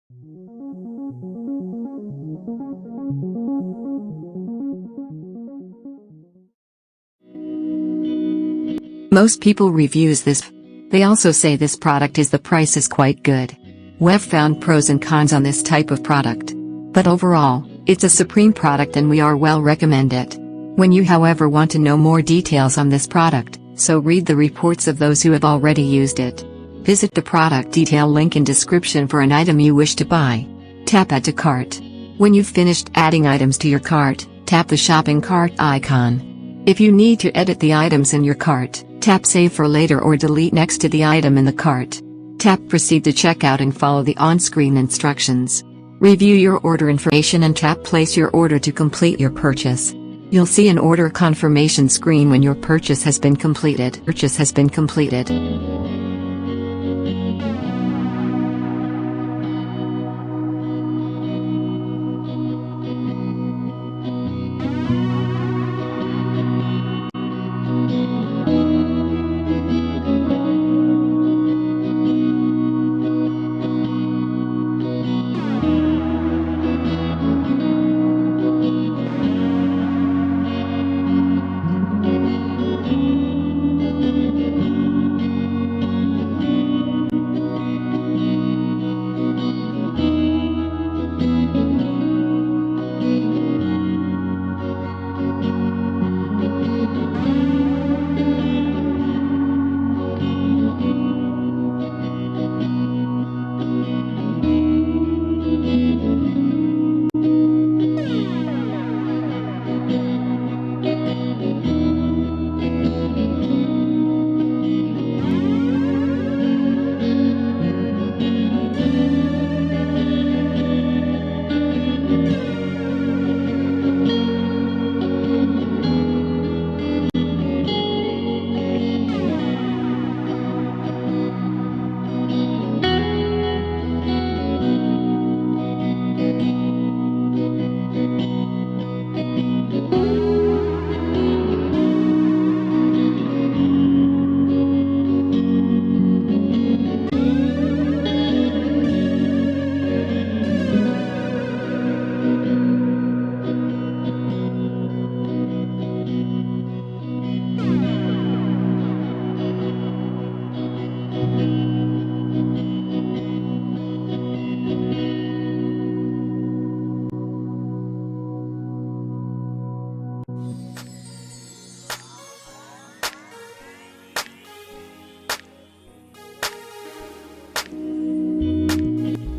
Most people reviews this. They also say this product is the price is quite good. We've found pros and cons on this type of product. But overall, it's a supreme product and we are well recommend it. When you however want to know more details on this product, so read the reports of those who have already used it. Visit the product detail link in description for an item you wish to buy. Tap Add to Cart. When you've finished adding items to your cart, tap the shopping cart icon. If you need to edit the items in your cart, tap Save for later or delete next to the item in the cart. Tap Proceed to checkout and follow the on-screen instructions. Review your order information and tap Place your order to complete your purchase. You'll see an order confirmation screen when your purchase has been completed.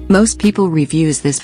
Most people reviews this.